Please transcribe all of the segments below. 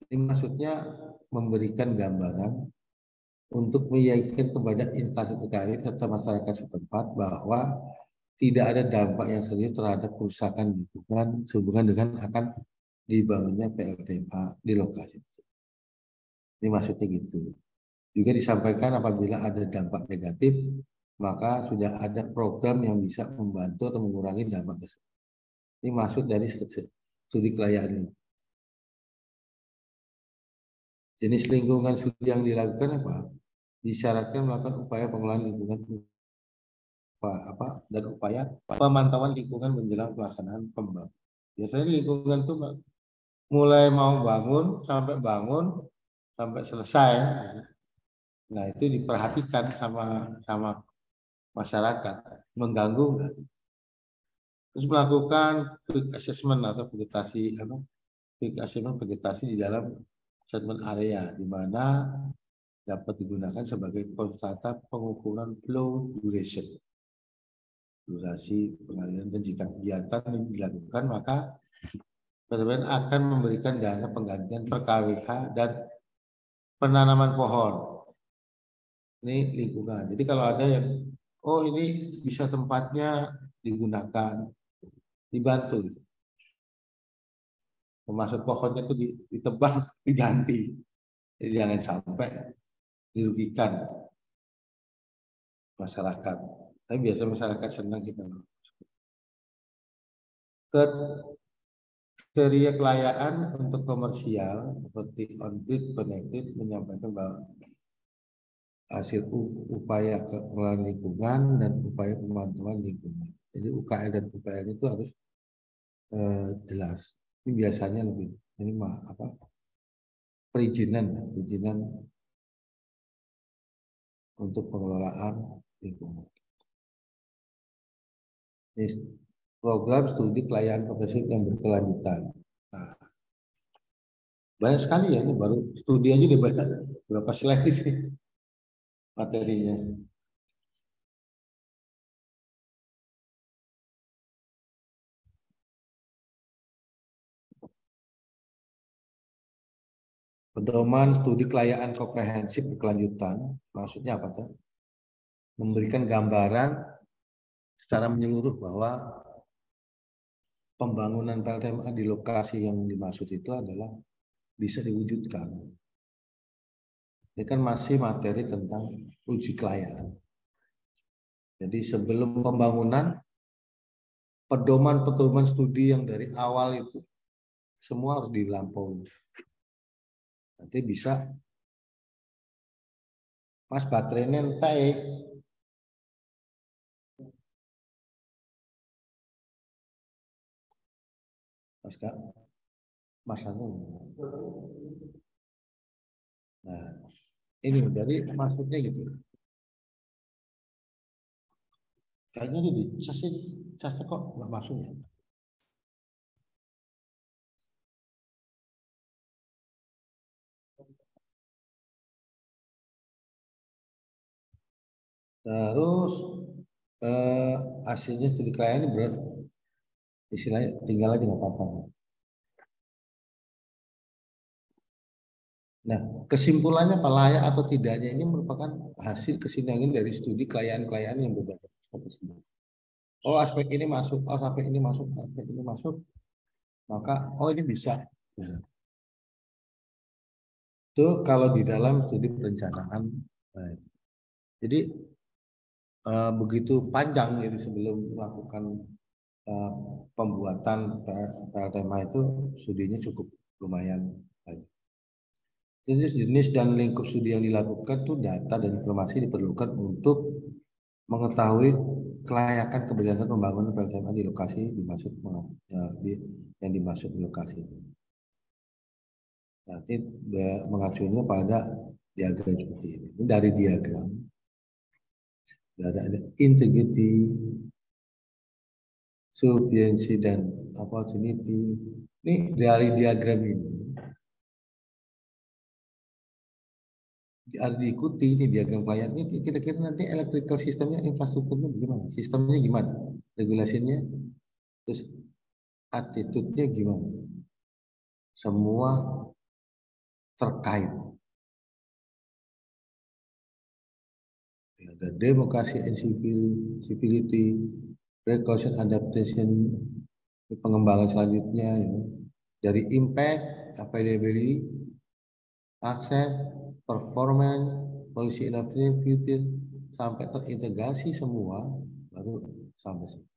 Ini maksudnya memberikan gambaran untuk meyakinkan kepada instansi terkait serta masyarakat setempat bahwa tidak ada dampak yang serius terhadap kerusakan lingkungan sehubungan dengan akan dibangunnya PLTMA di lokasi. Ini maksudnya gitu. Juga disampaikan apabila ada dampak negatif, maka sudah ada program yang bisa membantu atau mengurangi dampak tersebut. Ini maksud dari studi kelayakan ini. Jenis lingkungan studi yang dilakukan apa? Disyaratkan melakukan upaya pengelolaan lingkungan dan upaya pemantauan lingkungan menjelang pelaksanaan pembangunan. Biasanya lingkungan itu mulai mau bangun sampai selesai. Nah itu diperhatikan sama masyarakat, mengganggu. Terus melakukan quick assessment atau quick assessment vegetasi di dalam assessment area, di mana dapat digunakan sebagai konstanta pengukuran flow duration, durasi pengaliran, dan jika kegiatan dilakukan maka BPN akan memberikan dana penggantian per KWH dan penanaman pohon. Ini lingkungan. Jadi kalau ada yang, oh ini bisa tempatnya digunakan, dibantu. Termasuk pohonnya itu ditebang, diganti. Jadi jangan sampai dirugikan masyarakat. Tapi biasa masyarakat senang kita. Kriteria kelayaan untuk komersial seperti on-grid connected menyampaikan bahwa hasil upaya pengelolaan lingkungan dan upaya pemantauan lingkungan. Jadi UKL dan UPL itu harus jelas. Ini biasanya lebih ini perizinan untuk pengelolaan lingkungan. Ini program studi kelayakan komprehensif yang berkelanjutan. Nah, banyak sekali ya, ini baru studi aja udah banyak. Berapa slide ini materinya. Pedoman studi kelayakan komprehensif berkelanjutan, maksudnya apa tuh? Memberikan gambaran secara menyeluruh bahwa pembangunan PLTMA di lokasi yang dimaksud itu adalah bisa diwujudkan. Ini kan masih materi tentang uji kelayakan. Jadi sebelum pembangunan, pedoman studi yang dari awal itu semua harus dilampaui. Nanti bisa, mas baterainya entai. Mas Kak, Mas Anu. Nah, ini dari maksudnya gitu. Kayaknya ini saya kok nggak masuk ya. Terus hasilnya studi klien ini istilahnya tinggal aja nggak apa-apa. Nah, kesimpulannya apa layak atau tidaknya ini merupakan hasil kesinambungan dari studi klien-klien yang berbeda. Oh aspek ini masuk, oh aspek ini masuk, aspek ini masuk, maka oh ini bisa. Nah, itu kalau di dalam studi perencanaan. Nah, jadi begitu panjang jadi sebelum melakukan uh, pembuatan PLTMA itu studinya cukup lumayan banyak. Jenis dan lingkup studi yang dilakukan tuh data dan informasi diperlukan untuk mengetahui kelayakan keberlanjutan pembangunan PLTMA di lokasi dimaksud yang dimaksud di lokasi. Nanti mengacunya pada diagram seperti ini. Ini dari diagram. Ada integrity, sufficiency dan opportunity. Ini dari diagram ini harus diikuti ini diagram klien ini kira-kira nanti electrical sistemnya infrastrukturnya gimana, sistemnya gimana, regulasinya, terus attitude-nya gimana, semua terkait. Ada demokrasi and civility, precaution adaptation, pengembangan selanjutnya ya. Dari impact, availability, akses, performance, policy innovative, sampai terintegrasi semua baru sampai sini.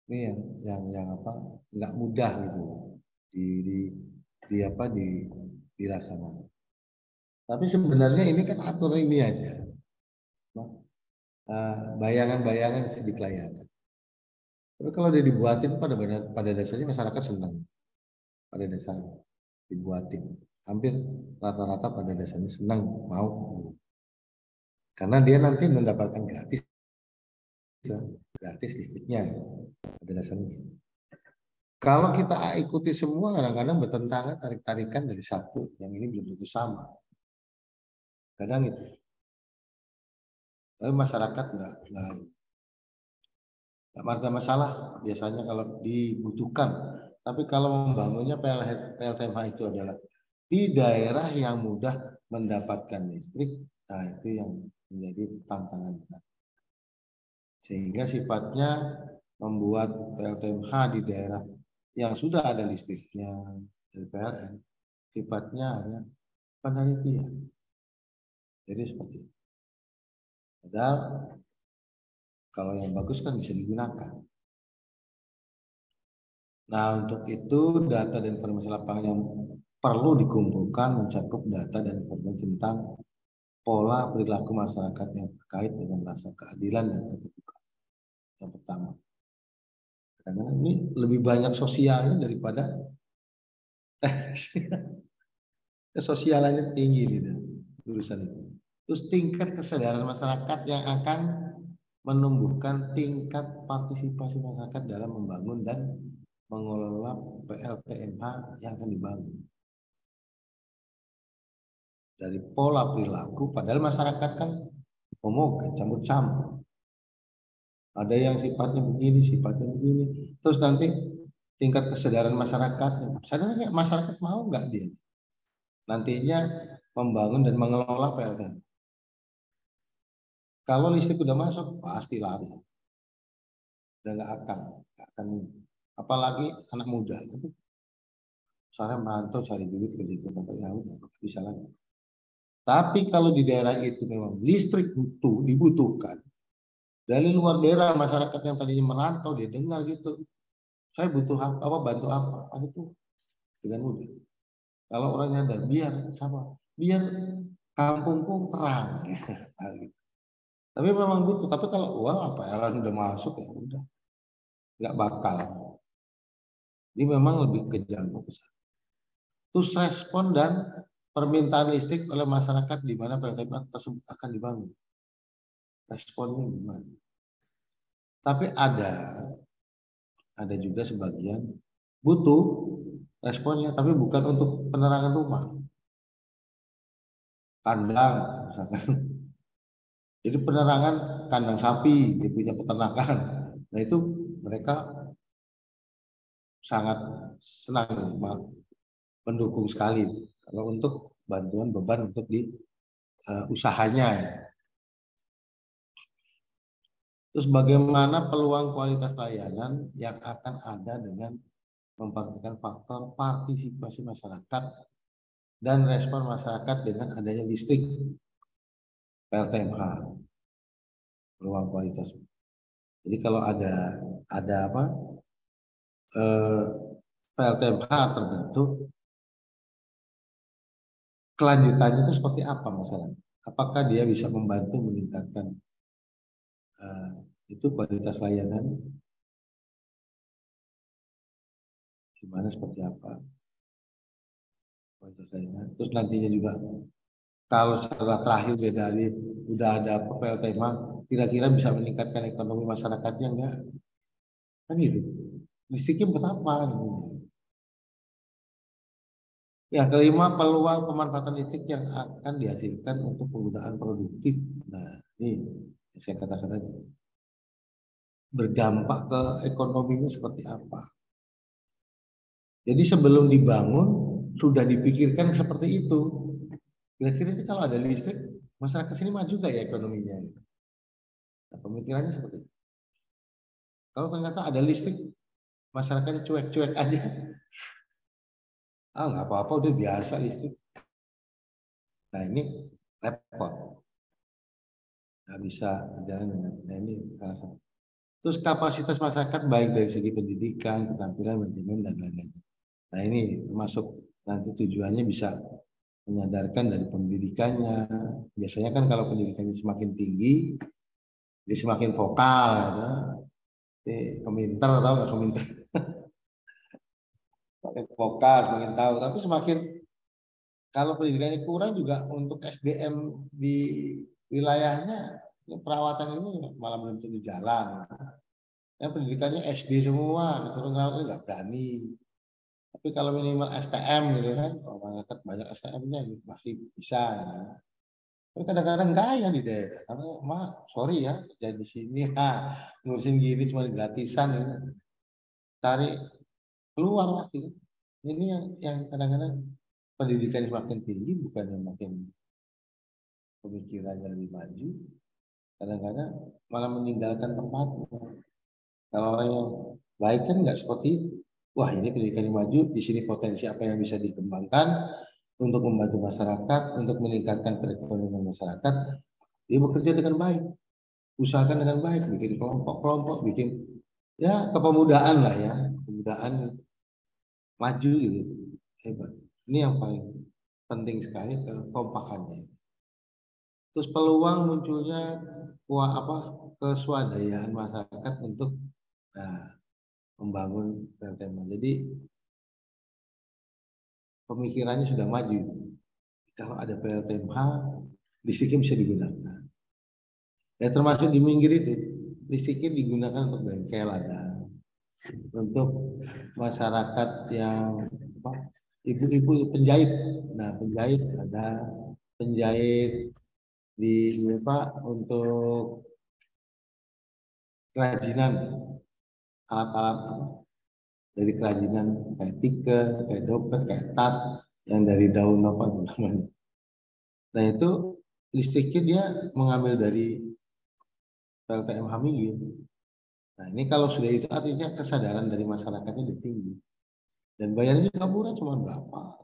Ini yang apa nggak mudah gitu dilaksanakan. Tapi sebenarnya ini kan aturan ini aja. Bayangan-bayangan sedikit layanan. Tapi kalau dia dibuatin pada dasarnya masyarakat senang. Pada dasarnya dibuatin. Hampir rata-rata pada dasarnya senang mau. Karena dia nanti mendapatkan gratis listriknya pada dasarnya. Kalau kita ikuti semua kadang-kadang bertentangan tarik-tarikan dari satu yang ini belum tentu sama. Kadang itu. Tapi masyarakat nggak ada masalah biasanya kalau dibutuhkan. Tapi kalau membangunnya PLTMH itu adalah di daerah yang mudah mendapatkan listrik, nah itu yang menjadi tantangan kita. Sehingga sifatnya membuat PLTMH di daerah yang sudah ada listriknya dari PLN, sifatnya hanya penelitian. Jadi seperti itu. Padahal kalau yang bagus kan bisa digunakan. Nah, untuk itu data dan informasi lapangan yang perlu dikumpulkan mencakup data dan informasi tentang pola perilaku masyarakat yang terkait dengan rasa keadilan dan keterbukaan. Yang pertama, kadang-kadang ini lebih banyak sosialnya daripada kesosialannya tinggi gitu urusan itu. Terus tingkat kesadaran masyarakat yang akan menumbuhkan tingkat partisipasi masyarakat dalam membangun dan mengelola PLTMH yang akan dibangun. Dari pola perilaku, padahal masyarakat kan homogen, campur-campur. Ada yang sifatnya begini. Terus nanti tingkat kesadaran masyarakatnya. Sadarnya masyarakat mau nggak dia? Nantinya membangun dan mengelola PLTMH. Kalau listrik udah masuk, pasti lari. Udah nggak akan. Apalagi anak muda. Soalnya merantau cari duit kerja itu sampai ya udah bisa lagi. Tapi kalau di daerah itu memang listrik dibutuhkan. Dari luar daerah masyarakat yang tadinya merantau dia dengar gitu. Saya butuh apa bantu apa itu dengan mudah. Kalau orangnya ada biar kampungku terang. Gitu. Tapi memang butuh. Tapi kalau uang apa PLN udah masuk ya udah nggak bakal. Ini memang lebih ke jangkau besar. Terus respon dan permintaan listrik oleh masyarakat di mana PLTMH tersebut akan dibangun. Responnya gimana? Tapi ada juga sebagian butuh responnya, tapi bukan untuk penerangan rumah, kandang, misalkan. Jadi penerangan kandang sapi, dia punya peternakan. Nah itu mereka sangat senang, mendukung sekali kalau untuk bantuan beban untuk di usahanya. Ya. Terus bagaimana peluang kualitas layanan yang akan ada dengan memperhatikan faktor partisipasi masyarakat dan respon masyarakat dengan adanya listrik PLTMH, peluang kualitas. Jadi kalau ada apa PLTMH terbentuk, kelanjutannya itu seperti apa masyarakat? Apakah dia bisa membantu meningkatkan itu kualitas layanan? Gimana seperti apa? Kualitas layanan. Terus nantinya juga kalau setelah terakhir dari udah ada PLTMH, kira-kira bisa meningkatkan ekonomi masyarakatnya enggak? Kan gitu. Listriknya buat apa? Gitu. Ya, kelima, peluang pemanfaatan listrik yang akan dihasilkan untuk penggunaan produktif. Nah, ini saya katakan tadi. Berdampak ke ekonominya seperti apa. Jadi sebelum dibangun, sudah dipikirkan seperti itu. Kira-kira kalau ada listrik, masyarakat sini maju gak ya ekonominya? Nah, pemikirannya seperti itu. Kalau ternyata ada listrik, masyarakatnya cuek-cuek aja. Ah, nggak apa-apa, udah biasa listrik. Nah, ini repot. Nggak bisa berjalan dengan. Nah, ini salah satu. Terus kapasitas masyarakat baik dari segi pendidikan, keterampilan, manajemen, dan lain-lain. Nah, ini termasuk nanti tujuannya bisa menyadarkan dari pendidikannya. Biasanya kan kalau pendidikannya semakin tinggi, dia semakin vokal. Gitu. Keminter, tahu nggak keminter? Semakin vokal, semakin tahu. Tapi semakin kalau pendidikannya kurang juga untuk SDM di wilayahnya, perawatan ini malah belum tentu jalan. Ya, pendidikannya SD semua, disuruh ngerawat nggak berani. Tapi kalau minimal STM gitu kan, orang banyak STM-nya masih bisa. Ya. Tapi kadang-kadang enggak ya di daerah. Karena sorry ya, kerja di sini, ngurusin gini cuma gratisan ini. Tarik keluar waktu. Ini yang kadang-kadang pendidikan semakin tinggi bukan yang makin pemikirannya lebih maju. Kadang-kadang malah meninggalkan tempatnya. Kalau orang yang baik kan nggak seperti itu. Wah, ini pendidikan yang maju, di sini potensi apa yang bisa dikembangkan untuk membantu masyarakat, untuk meningkatkan perekonomian masyarakat. Dia bekerja dengan baik, usahakan dengan baik, bikin kelompok-kelompok, bikin ya kepemudaan lah ya, kepemudaan maju gitu, hebat. Ini yang paling penting sekali kekompakannya. Terus peluang munculnya keswadayaan masyarakat untuk membangun tema. Jadi pemikirannya sudah maju. Kalau ada PLTMH, listriknya bisa digunakan. Ya termasuk di minggir itu, listriknya digunakan untuk bengkel ada, untuk masyarakat yang ibu-ibu penjahit. Nah penjahit ada, penjahit di untuk kerajinan alat-alat dari kerajinan kayak tiket, kayak dompet, kayak tas yang dari daun apa itu namanya. Nah itu listriknya dia mengambil dari PLTM Hamingin. Nah ini kalau sudah itu artinya kesadaran dari masyarakatnya udah tinggi. Dan bayarnya juga murah, cuma berapa?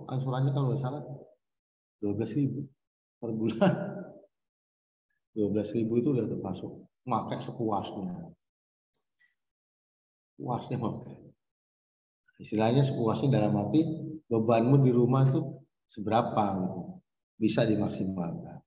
Angsurannya kalau nggak salah 12.000 per bulan. 12.000 itu udah termasuk pakai sepuasnya. Puasnya pakai. Istilahnya sepuasnya dalam arti bebanmu di rumah itu seberapa gitu. Bisa dimaksimalkan.